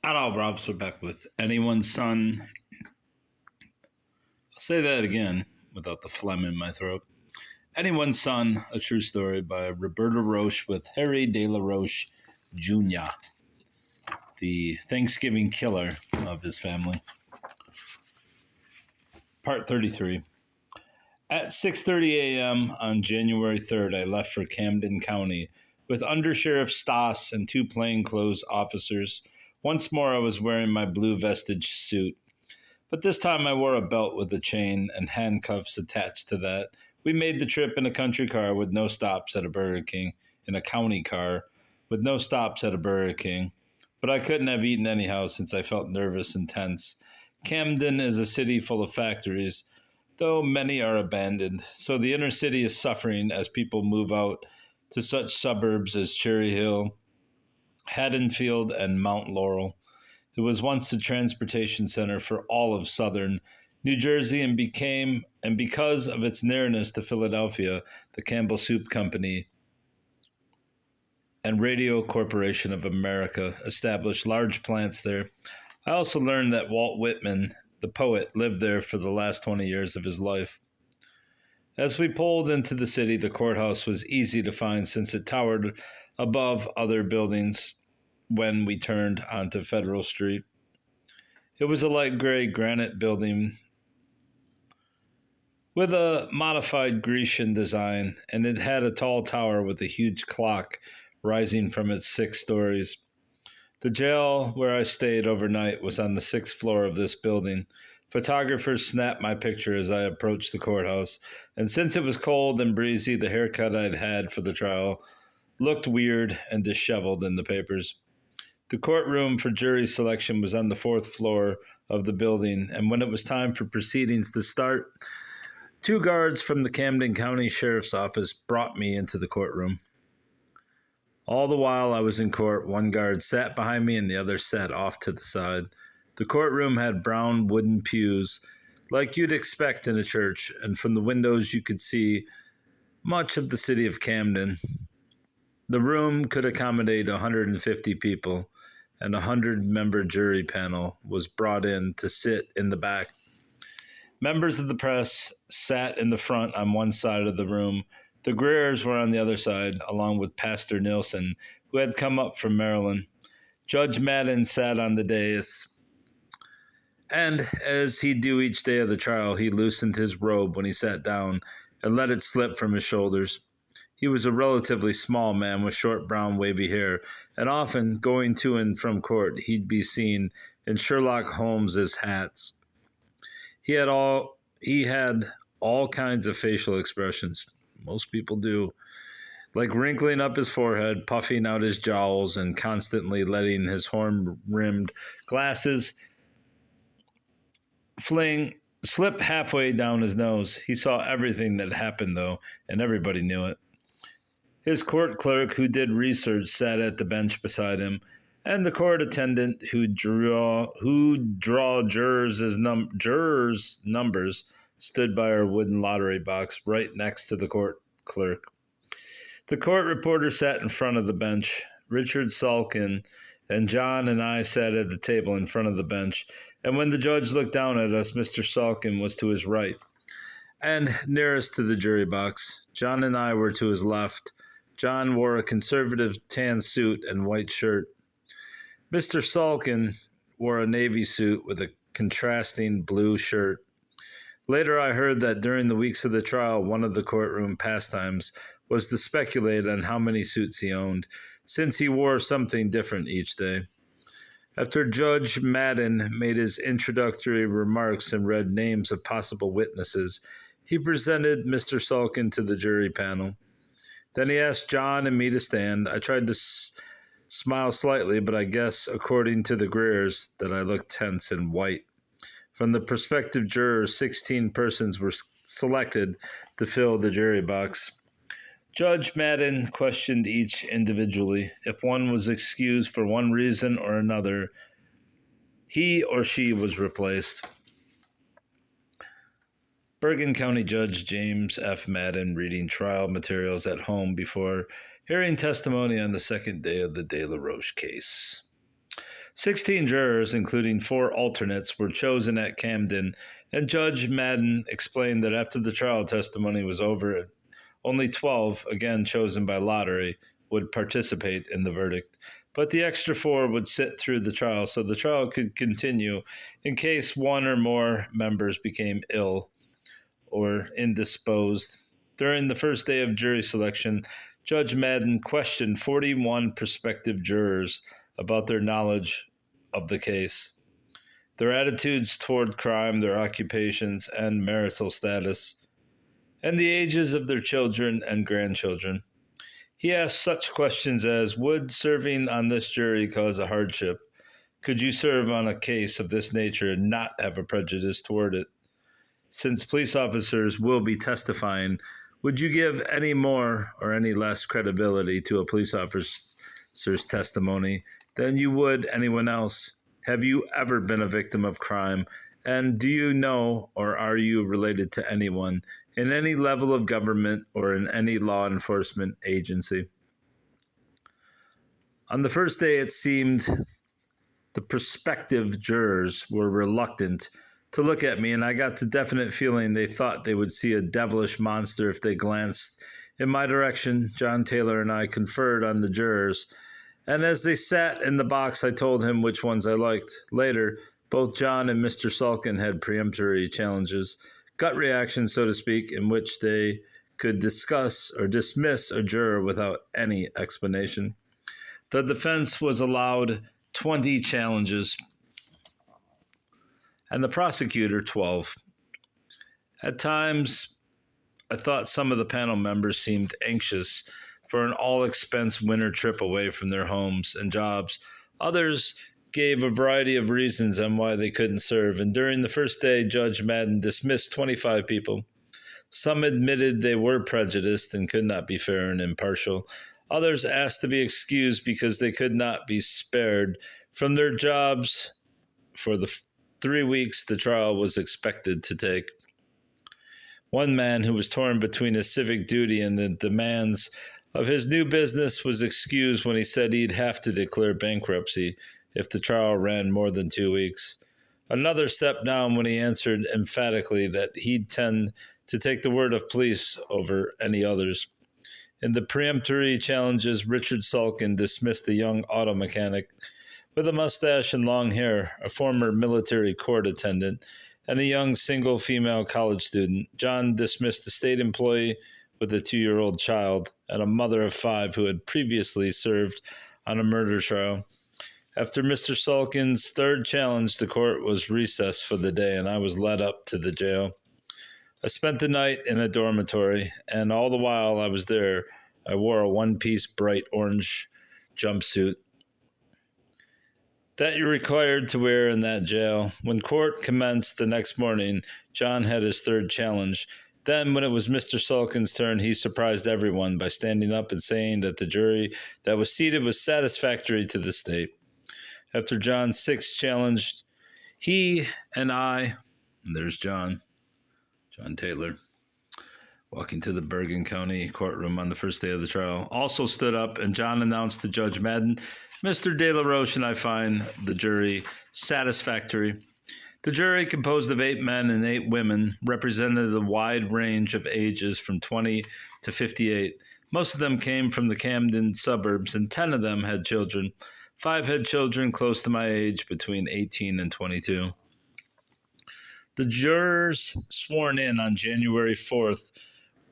Hello, Robs. We're back with Anyone's Son. I'll say that again without the phlegm in my throat. Anyone's Son, a true story by Roberta Roche with Harry de la Roche Jr., the Thanksgiving killer of his family. Part 33. At 6:30 a.m. on January 3rd, I left for Camden County with Under Sheriff Stoss and two plainclothes officers. Once more, I was wearing my blue vestige suit. But this time I wore a belt with a chain and handcuffs attached to that. We made the trip in a country car with no stops at a Burger King, in a county car with no stops at a Burger King. But I couldn't have eaten anyhow since I felt nervous and tense. Camden is a city full of factories, though many are abandoned, so the inner city is suffering as people move out to such suburbs as Cherry Hill, Haddonfield, and Mount Laurel. It was once a transportation center for all of southern New Jersey and because of its nearness to Philadelphia, the Campbell Soup Company and Radio Corporation of America established large plants there. I also learned that Walt Whitman, the poet, lived there for the last 20 years of his life. As we pulled into the city, the courthouse was easy to find since it towered above other buildings when we turned onto Federal Street. It was a light gray granite building with a modified Grecian design, and it had a tall tower with a huge clock rising from its 6 stories. The jail where I stayed overnight was on the 6th floor of this building. Photographers snapped my picture as I approached the courthouse, and since it was cold and breezy, the haircut I'd had for the trial looked weird and disheveled in the papers. The courtroom for jury selection was on the 4th floor of the building, and when it was time for proceedings to start, two guards from the Camden County Sheriff's Office brought me into the courtroom. All the while I was in court, one guard sat behind me and the other sat off to the side. The courtroom had brown wooden pews, like you'd expect in a church, and from the windows you could see much of the city of Camden. The room could accommodate 150 people, and a 100-member jury panel was brought in to sit in the back. Members of the press sat in the front on one side of the room. The Greers were on the other side, along with Pastor Nilsson, who had come up from Maryland. Judge Madden sat on the dais, and as he'd do each day of the trial, he loosened his robe when he sat down and let it slip from his shoulders. He was a relatively small man with short brown wavy hair, and often, going to and from court, he'd be seen in Sherlock Holmes's hats. He had all kinds of facial expressions. Most people do. Like wrinkling up his forehead, puffing out his jowls, and constantly letting his horn-rimmed glasses slip halfway down his nose. He saw everything that happened, though, and everybody knew it. His court clerk, who did research, sat at the bench beside him, and the court attendant, who draw jurors' numbers, stood by our wooden lottery box right next to the court clerk. The court reporter sat in front of the bench. Richard Salkin and John and I sat at the table in front of the bench, and when the judge looked down at us, Mr. Salkin was to his right and nearest to the jury box. John and I were to his left. John wore a conservative tan suit and white shirt. Mr. Salkin wore a navy suit with a contrasting blue shirt. Later, I heard that during the weeks of the trial, one of the courtroom pastimes was to speculate on how many suits he owned, since he wore something different each day. After Judge Madden made his introductory remarks and read names of possible witnesses, he presented Mr. Salkin to the jury panel. Then he asked John and me to stand. I tried to smile slightly, but I guess, according to the Greers, that I looked tense and white. From the prospective jurors, 16 persons were selected to fill the jury box. Judge Madden questioned each individually. If one was excused for one reason or another, he or she was replaced. Bergen County Judge James F. Madden reading trial materials at home before hearing testimony on the second day of the De La Roche case. 16 jurors, including 4 alternates, were chosen at Camden, and Judge Madden explained that after the trial testimony was over, only 12, again chosen by lottery, would participate in the verdict. But the extra 4 would sit through the trial so the trial could continue in case one or more members became ill or indisposed. During the first day of jury selection, Judge Madden questioned 41 prospective jurors about their knowledge of the case, their attitudes toward crime, their occupations and marital status, and the ages of their children and grandchildren. He asked such questions as, would serving on this jury cause a hardship? Could you serve on a case of this nature and not have a prejudice toward it? Since police officers will be testifying, would you give any more or any less credibility to a police officer's testimony than you would anyone else? Have you ever been a victim of crime? And do you know or are you related to anyone in any level of government or in any law enforcement agency? On the first day, it seemed the prospective jurors were reluctant to look at me, and I got the definite feeling they thought they would see a devilish monster if they glanced in my direction. John Taylor and I conferred on the jurors, and as they sat in the box, I told him which ones I liked. Later, both John and Mr. Salkin had peremptory challenges, gut reactions, so to speak, in which they could discuss or dismiss a juror without any explanation. The defense was allowed 20 challenges, and the prosecutor 12. At times, I thought some of the panel members seemed anxious for an all-expense winter trip away from their homes and jobs. Others gave a variety of reasons on why they couldn't serve, and during the first day, Judge Madden dismissed 25 people. Some admitted they were prejudiced and could not be fair and impartial. Others asked to be excused because they could not be spared from their jobs for the 3 weeks the trial was expected to take. One man who was torn between his civic duty and the demands of his new business was excused when he said he'd have to declare bankruptcy if the trial ran more than 2 weeks. Another stepped down when he answered emphatically that he'd tend to take the word of police over any others. In the peremptory challenges, Richard Salkin dismissed a young auto mechanic with a mustache and long hair, a former military court attendant, and a young single female college student. John dismissed a state employee with a 2-year-old child and a mother of 5 who had previously served on a murder trial. After Mr. Salkin's third challenge, the court was recessed for the day, and I was led up to the jail. I spent the night in a dormitory, and all the while I was there, I wore a one-piece bright orange jumpsuit that you're required to wear in that jail. When court commenced the next morning, John had his third challenge. Then, when it was Mr. Salkin's turn, he surprised everyone by standing up and saying that the jury that was seated was satisfactory to the state. After John's sixth challenge, he and I, and there's John Taylor, walking to the Bergen County courtroom on the first day of the trial, also stood up, and John announced to Judge Madden, Mr. De La Roche and I find the jury satisfactory. The jury, composed of 8 men and 8 women, represented a wide range of ages from 20 to 58. Most of them came from the Camden suburbs, and 10 of them had children. 5 had children close to my age, between 18 and 22. The jurors sworn in on January 4th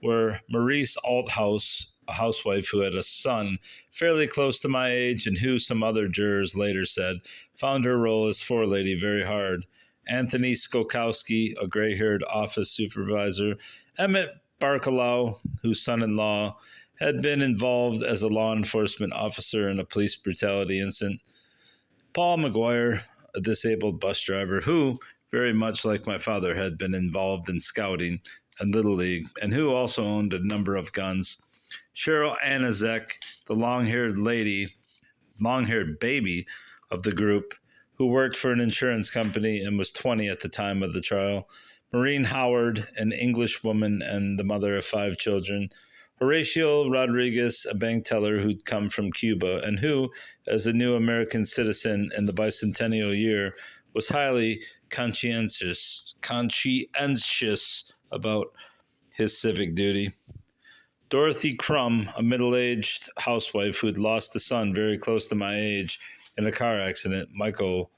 were Maurice Althouse, a housewife who had a son fairly close to my age and who, some other jurors later said, found her role as forelady very hard. Anthony Skokowski, a gray-haired office supervisor. Emmett Barkalow, whose son-in-law had been involved as a law enforcement officer in a police brutality incident. Paul McGuire, a disabled bus driver who, very much like my father, had been involved in scouting and Little League, and who also owned a number of guns. Cheryl Anazek, the long-haired baby of the group, who worked for an insurance company and was 20 at the time of the trial. Maureen Howard, an English woman and the mother of 5 children. Horatio Rodriguez, a bank teller who'd come from Cuba and who, as a new American citizen in the bicentennial year, was highly conscientious about his civic duty. Dorothy Crum, a middle-aged housewife who'd lost a son very close to my age in a car accident. Michael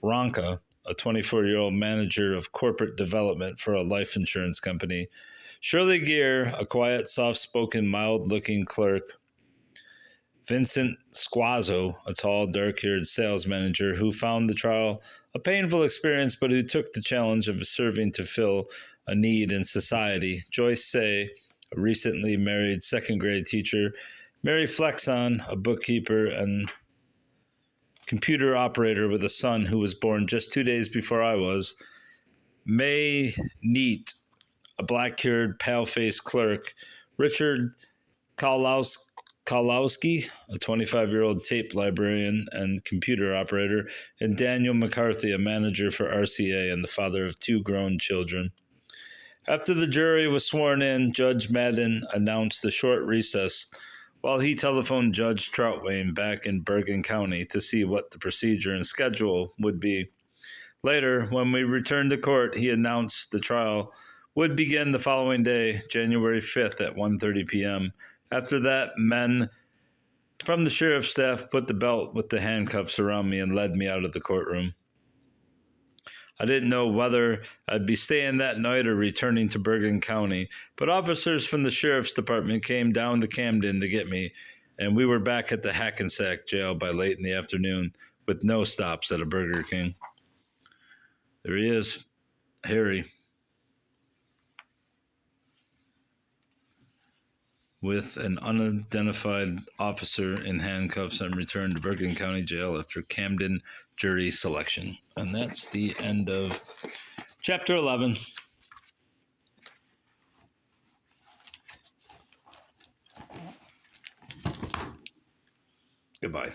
Ronka, a 24-year-old manager of corporate development for a life insurance company. Shirley Gear, a quiet, soft-spoken, mild-looking clerk. Vincent Squazzo, a tall, dark-haired sales manager who found the trial a painful experience but who took the challenge of serving to fill a need in society. Joyce Say, a recently married second-grade teacher. Mary Flexon, a bookkeeper and computer operator with a son who was born just 2 days before I was. May Neat, a black-haired, pale-faced clerk. Richard Kalowski, a 25-year-old tape librarian and computer operator, and Daniel McCarthy, a manager for RCA and the father of 2 grown children. After the jury was sworn in, Judge Madden announced a short recess while he telephoned Judge Troutwain back in Bergen County to see what the procedure and schedule would be. Later, when we returned to court, he announced the trial would begin the following day, January 5th at 1:30 p.m. After that, men from the sheriff's staff put the belt with the handcuffs around me and led me out of the courtroom. I didn't know whether I'd be staying that night or returning to Bergen County, but officers from the sheriff's department came down to Camden to get me, and we were back at the Hackensack jail by late in the afternoon with no stops at a Burger King. There he is, Harry, with an unidentified officer in handcuffs and returned to Bergen County Jail after Camden jury selection. And that's the end of Chapter 11. Goodbye.